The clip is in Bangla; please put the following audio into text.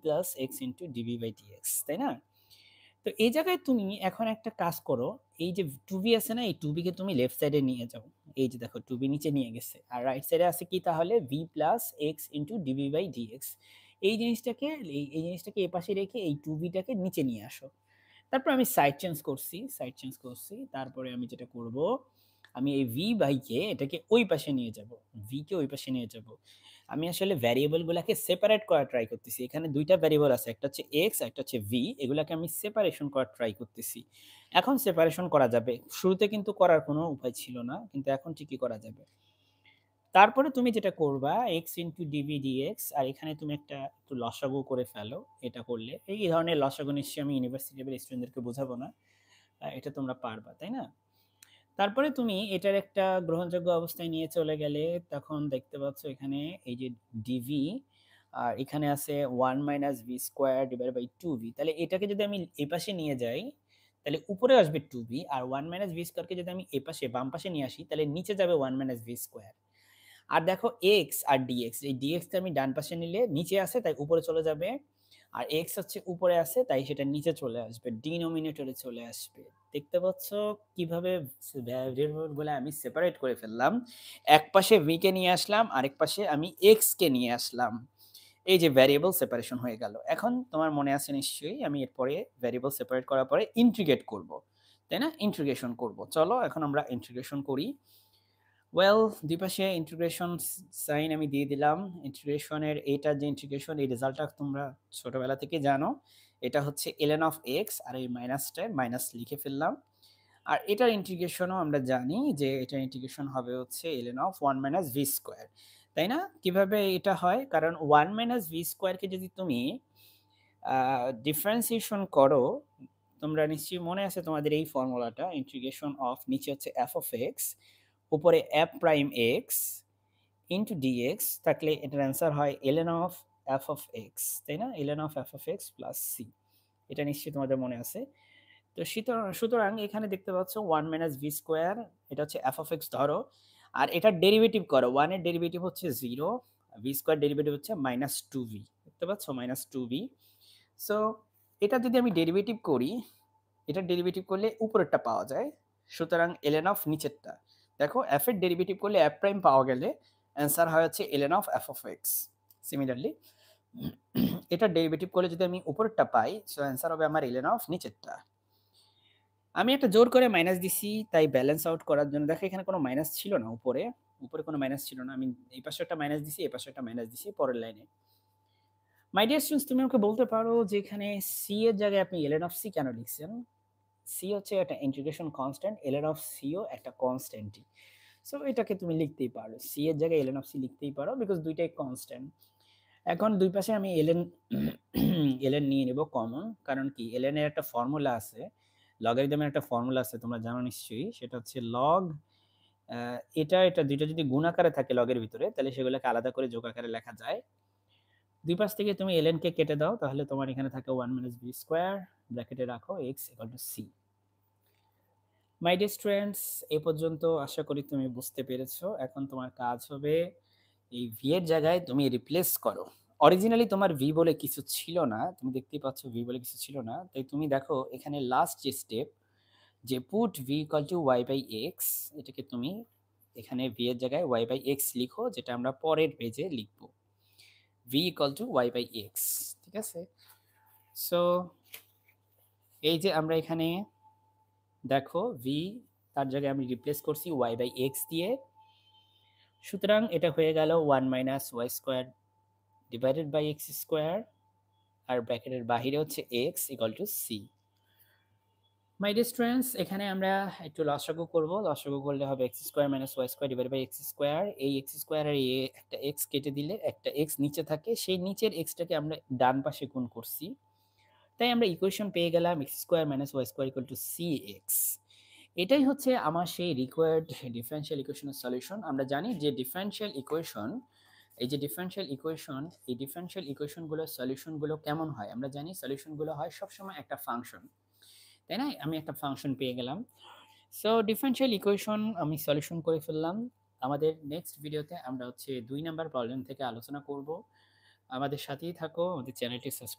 Plus x into dv by dx, তাই না? তো এই জায়গায় তুমি এখন একটা কাজ করো, এই যে টু বি আছে না, এই টু বিকে তুমি লেফট সাইডে নিয়ে যাও। এই যে দেখো টু বি নিচে নিয়ে গেছে, আর রাইট সাইডে আছে কি তাহলে v plus x into dv by dx. এই জিনিসটাকে এই জিনিসটাকে এ পাশে রেখে এই টু বিটাকে নিচে নিয়ে আসো। তারপর আমি সাইড চেঞ্জ করছি, তারপরে আমি যেটা করব, আমি এই ভি বাইকে এটাকে ওই পাশে নিয়ে যাব, ভিকে ওই পাশে নিয়ে যাব। আমি আসলে ভ্যারিয়েবলগুলোকে সেপারেট করার ট্রাই করতেছি। এখানে দুইটা ভ্যারিয়েবল আছে, একটা হচ্ছে এক্স, একটা হচ্ছে ভি। এগুলাকে আমি সেপারেশন করার ট্রাই করতেছি। এখন সেপারেশন করা যাবে। শুরুতে কিন্তু করার কোনো উপায় ছিল না, কিন্তু এখন ঠিকই করা যাবে। তারপরে তুমি যেটা করবা এক্স ইন্টু ডিভি ডিএক্স, আর এখানে তুমি একটা একটু লসাগু করে ফেলো। এটা করলে এই ধরনের লসাগু নিশ্চয়ই আমি ইউনিভার্সিটি লেভেল স্টুডেন্টদেরকে বোঝাবো না, এটা তোমরা পারবা, তাই না? তারপরে তুমি এটার একটা গ্রহণযোগ্য অবস্থায় নিয়ে চলে গেলে তখন দেখতে পাচ্ছ এখানে এই যে ডিভি, আর এখানে আছে one minus v square divide by two v. তাহলে এটাকে যদি আমি এই পাশে নিয়ে যাই তাহলে উপরে আসবে টু ভি, আর ওয়ান মাইনাস ভি স্কোয়ারকে যদি আমি এ পাশে বাম পাশে নিয়ে আসি তাহলে নিচে যাবে ওয়ান মাইনাস ভি স্কোয়ার। আর দেখো এক্স আর ডিএক্স, এই ডিএক্সটা আমি ডান পাশে নিলে নিচে আসে তাই উপরে চলে যাবে, আর এক্স হচ্ছে উপরে আছে তাই সেটা নিচে চলে আসবে, ডিনোমিনেটরে চলে আসবে। দেখতে পাচ্ছ কিভাবে ভ্যারিয়েবলগুলো আমি সেপারেট করে ফেললাম। এক পাশে ভি কে নিয়ে আসলাম, আরেক পাশে আমি এক্স কে নিয়ে আসলাম। এই যে ভ্যারিয়েবল সেপারেশন হয়ে গেল। এখন তোমার মনে আছে নিশ্চয়ই আমি এরপরে ভ্যারিয়েবল সেপারেট করার পরে ইন্টিগ্রেট করব, তাই না? ইন্টিগ্রেশন করব। চলো এখন আমরা ইন্টিগ্রেশন করি। ওয়েল, দুই পাশে ইন্টিগ্রেশন সাইন আমি দিয়ে দিলাম। ইন্টিগ্রেশনের এইটার যে ইন্টিগ্রেশন, এই রেজাল্টটা তোমরা ছোটবেলা থেকে জানো। এটা হচ্ছে ln অফ এক্স, আর এই মাইনাসটায় মাইনাস লিখে ফেললাম। আর এটার ইন্টিগ্রেশনও আমরা জানি যে এটার ইন্টিগ্রেশন হবে হচ্ছে ln of one minus v square, তাই না? কিভাবে এটা হয়, কারণ ওয়ান মাইনাস ভি স্কোয়ারকে যদি তুমি ডিফারেন্সিয়েশন করো, তোমরা নিশ্চয়ই মনে আছে তোমাদের এই ফর্মুলাটা, ইন্টিগ্রেশন অফ নিচে হচ্ছে এফ অফ এক্স, উপরে f prime x into dx, থাকলে এটার অ্যান্সার হয় ln of f of x, তাই না? ln of f of x plus c. এটা নিশ্চয়ই তোমাদের মনে আছে। তো সুতরাং এখানে দেখতে পাচ্ছ ওয়ান মাইনাস ভি স্কোয়ার, এটা হচ্ছে এফ অফ এক্স ধরো, আর এটার ডেরিভেটিভ করো। ওয়ানের ডেরিভেটিভ হচ্ছে জিরো, ভি স্কোয়ার ডেরিভেটিভ হচ্ছে মাইনাস টু ভি। দেখতে পাচ্ছ মাইনাস টু ভি। সো এটা যদি আমি ডেরিভেটিভ করি, এটা ডেরিভেটিভ করলে উপরেরটা পাওয়া যায়, সুতরাং ln অফ নিচেরটা। দেখো এফ এর ডেরিভেটিভ করলে এফ প্রাইম পাওয়া গেলে অ্যান্সার হয় হচ্ছে ln of f of x. Similarly এটা ডেরিভেটিভ করলে যদি আমি উপরেরটা পাই, সো অ্যান্সার হবে আমার ln অফ নিচেরটা। আমি একটা জোর করে মাইনাস দিছি তাই ব্যালেন্স আউট করার জন্য। দেখো এখানে কোনো মাইনাস ছিল না, উপরে কোনো মাইনাস ছিল না। আমি এই পাশে একটা মাইনাস দিছি, এই পাশে একটা মাইনাস দিছি পরের লাইনে। মাই ডিয়ার স্টুডেন্টস, তুমি আমাকে বলতে পারো যে এখানে সি এর জায়গায় আপনি ln অফ সি কেন লিখছেন? সি হচ্ছে একটা ইন্টিগ্রেশন কনস্ট্যান্ট, ln অফ সিও একটা কনস্ট্যান্টই। সো এটাকে তুমি লিখতেই পারো, সি এর জায়গায় ln অফ সি লিখতেই পারো, বিকজ দুইটাই কনস্ট্যান্ট। এখন দুই পাশে আমি ln নিয়ে নেব কমন, কারণ কি ln এর একটা ফর্মুলা আছে, লগারিদমের একটা ফর্মুলা আছে, তোমরা জানো নিশ্চয়ই, সেটা হচ্ছে লগ। এটা দুইটা যদি গুণ আকারে থাকে লগের ভিতরে তাহলে সেগুলোকে আলাদা করে যোগ আকারে লেখা যায়। দুই পাশ থেকে তুমি ln কে কেটে দাও, তাহলে তোমার এখানে থাকে ওয়ান মাইনাস বি স্কোয়ার, ব্র্যাকেটে রাখো x equal to C. My dear students, এই পর্যন্ত আশা করি তুমি বুঝতে পেরেছো। এখন তোমার কাজ হবে এই ভি এর জায়গায় তুমি রিপ্লেস করো। অরিজিনালি তোমার ভি বলে কিছু ছিল না, তুমি দেখতেই পাচ্ছ ভি বলে কিছু ছিল না, তাই তুমি দেখো এখানে লাস্ট যে স্টেপ, যে put v equal to y by x, এটাকে তুমি এখানে ভি এর জায়গায় ওয়াই বাই এক্স লিখো, যেটা আমরা পরের পেজে লিখবো, v equal to y by x. ঠিক আছে? সো এই যে আমরা এখানে দেখো ভি, তার জায়গায় আমি রিপ্লেস করছি ওয়াই বাই এক্স দিয়ে, সুতরাং এটা হয়ে গেল one minus Y square divided by X square, আর ব্র্যাকেটের বাহিরে হচ্ছে X equal to C. My dear students, এখানে আমরা একটু লসাগু করব। লসাগু করলে হবে X square minus Y square divide by X square. এই এক্স স্কোয়ার আর একটা এক্স কেটে দিলে একটা এক্স নিচে থাকে, সেই নিচের এক্সটাকে আমরা ডান পাশে গুণ করছি, তাই আমরা ইকুয়েশন পেয়ে গেলাম x square minus Y square equal to c x. এটাই হচ্ছে আমার সেই রিকোয়ার্ড ডিফারেনশিয়াল ইকুয়েশনের সলিউশন। আমরা জানি যে ডিফারেনশিয়াল ইকুয়েশন, এই যে ডিফারেনশিয়াল ইকুয়েশন, এই ডিফারেনশিয়াল ইকুয়েশনগুলোর সলিউশনগুলো কেমন হয়? আমরা জানি সলিউশনগুলো হয় সবসময় একটা ফাংশন, তাই না? আমি একটা ফাংশন পেয়ে গেলাম। সো ডিফারেনশিয়াল ইকুয়েশন আমি সলিউশন করে ফেললাম। আমাদের নেক্সট ভিডিওতে আমরা হচ্ছে 2 নাম্বার প্রবলেম থেকে আলোচনা করব। আমাদের সাথেই থাকো, আমাদের চ্যানেলটি সাবস্ক্রাইব